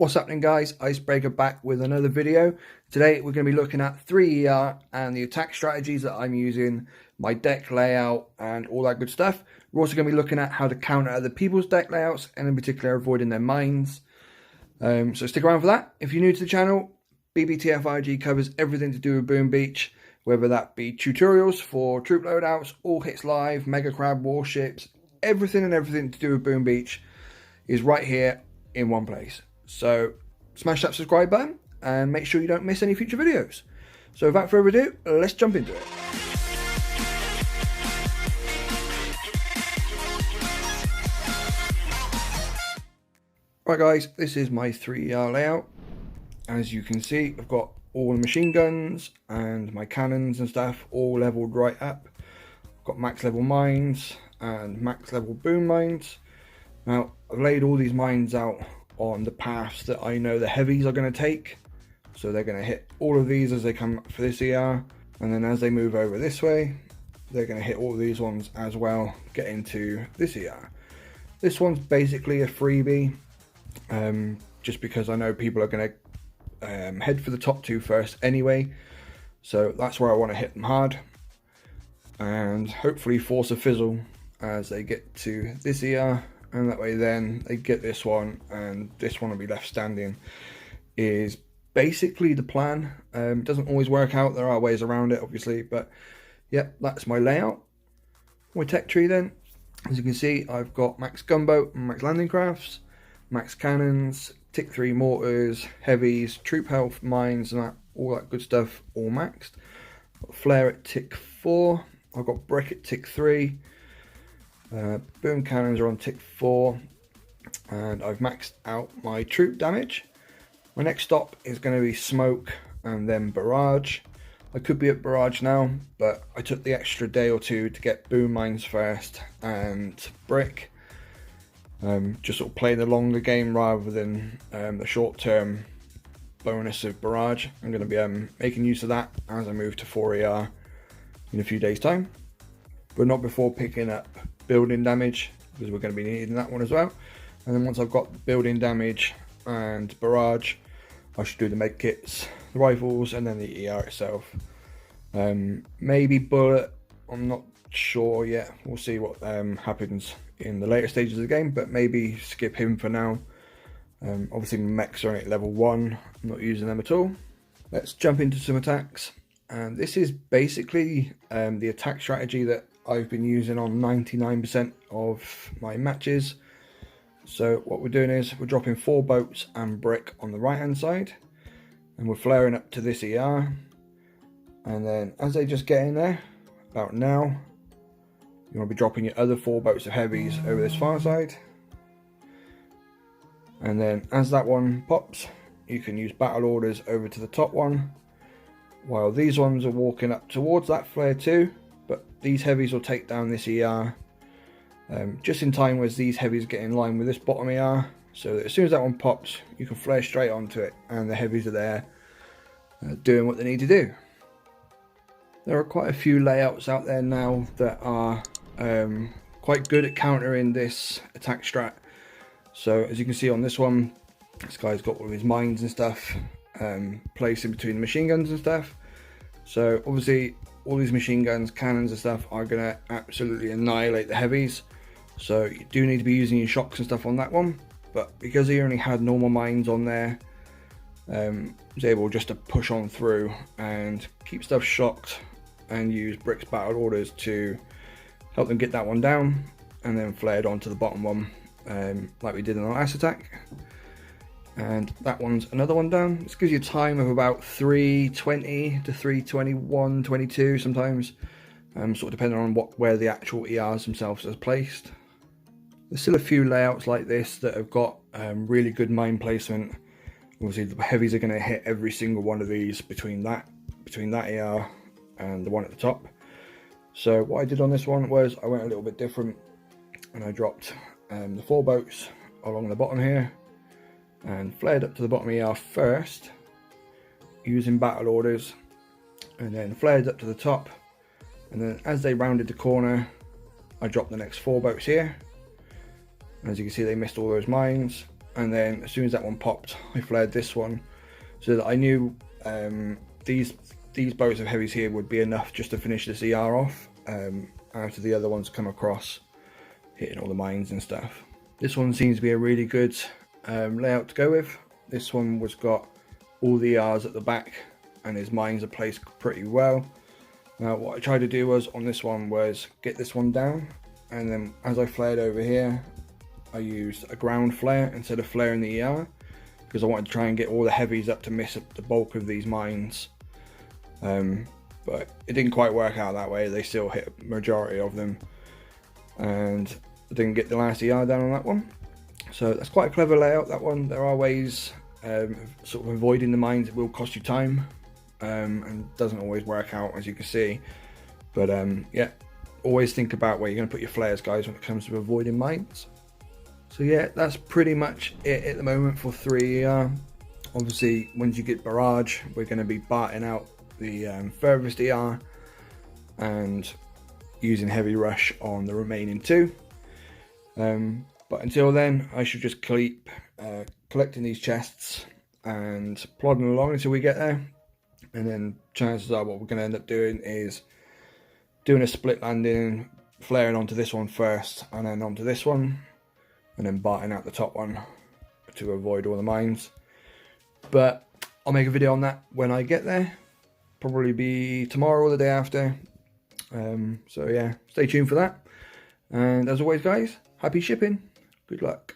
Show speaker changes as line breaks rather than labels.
What's happening, guys? Icebreaker back with another video. Today we're going to be looking at 3ER and the attack strategies that I'm using, my deck layout and all that good stuff. We're also going to be looking at how to counter other people's deck layouts and in particular avoiding their mines. So stick around for that. If you're new to the channel, BBTFRG covers everything to do with Boom Beach, whether that be tutorials for troop loadouts, all hits live, mega crab warships, everything to do with Boom Beach is right here in one place. So smash that subscribe button and make sure you don't miss any future videos. So without further ado, let's jump into it. Right guys, this is my 3ER layout. As you can see, I've got all the machine guns and my cannons and stuff all leveled right up. I've got max level mines and max level boom mines. Now I've laid all these mines out on the paths that I know the heavies are going to take, so they're going to hit all of these as they come up for this ER, and then as they move over this way they're going to hit all of these ones as well, get into this ER. This one's basically a freebie, just because I know people are going to head for the top two first anyway, so that's where I want to hit them hard and hopefully force a fizzle as they get to this ER. And that way then they get this one and this one will be left standing, is basically the plan. It doesn't always work out, there are ways around it obviously, but yeah, that's my layout. My tech tree then, as you can see, I've got max gunboat and max landing crafts, max cannons, tick 3 mortars, heavies, troop health, mines and that, all that good stuff all maxed. I've got flare at tick 4, I've got brick at tick 3, boom cannons are on tick 4, and I've maxed out my troop damage. My next stop is going to be smoke and then barrage. I could be at barrage now, but I took the extra day or two to get boom mines first and brick. Just sort of playing the longer game rather than the short term bonus of barrage. I'm going to be making use of that as I move to 4ER in a few days time, but not before picking up building damage, because we're going to be needing that one as well. And then once I've got building damage and barrage, I should do the med kits, the rifles, and then the ER itself. Maybe bullet, I'm not sure yet, we'll see what happens in the later stages of the game, but maybe skip him for now. Obviously mechs are at level 1, I'm not using them at all. Let's jump into some attacks, and this is basically the attack strategy that I've been using on 99% of my matches. So what we're doing is we're dropping 4 boats and brick on the right hand side, and we're flaring up to this ER, and then as they just get in there, about now, you want to be dropping your other 4 boats of heavies over this far side, and then as that one pops, you can use battle orders over to the top one, while these ones are walking up towards that flare too. But these heavies will take down this ER just in time as these heavies get in line with this bottom ER, so that as soon as that one pops you can flare straight onto it and the heavies are there doing what they need to do. There are quite a few layouts out there now that are quite good at countering this attack strat. So as you can see on this one, this guy's got all of his mines and stuff placed in between the machine guns and stuff. So obviously all these machine guns, cannons and stuff are going to absolutely annihilate the heavies, so you do need to be using your shocks and stuff on that one. But because he only had normal mines on there, was able just to push on through and keep stuff shocked and use bricks battle orders to help them get that one down, and then flared onto the bottom one like we did in the last attack. And that one's another one down. This gives you a time of about 320 to 321, 22 sometimes, sort of depending on where the actual ERs themselves are placed. There's still a few layouts like this that have got really good mine placement. Obviously the heavies are going to hit every single one of these between that ER and the one at the top. So what I did on this one was I went a little bit different, and I dropped the 4 boats along the bottom here and flared up to the bottom ER first using battle orders, and then flared up to the top, and then as they rounded the corner I dropped the next 4 boats here. As you can see, they missed all those mines, and then as soon as that one popped, I flared this one, so that I knew these boats of heavies here would be enough just to finish this ER off, after the other ones come across, hitting all the mines and stuff. This one seems to be a really good layout to go with. This one was got all the ERs at the back, and his mines are placed pretty well. Now what I tried to do was on this one was get this one down, and then as I flared over here, I used a ground flare instead of flaring the ER, because I wanted to try and get all the heavies up to miss the bulk of these mines. But it didn't quite work out that way. They still hit a majority of them, and I didn't get the last ER down on that one. So that's quite a clever layout, that one. There are ways sort of avoiding the mines. It will cost you time, and doesn't always work out, as you can see. But yeah, always think about where you're going to put your flares, guys, when it comes to avoiding mines. So yeah, that's pretty much it at the moment for 3 ER. Obviously, once you get barrage, we're going to be barting out the furthest ER and using heavy rush on the remaining 2. But until then, I should just keep collecting these chests and plodding along until we get there. And then chances are what we're going to end up doing is doing a split landing, flaring onto this one first and then onto this one, and then barting out the top one to avoid all the mines. But I'll make a video on that when I get there. Probably be tomorrow or the day after. So yeah, stay tuned for that. And as always, guys, happy shipping. Good luck.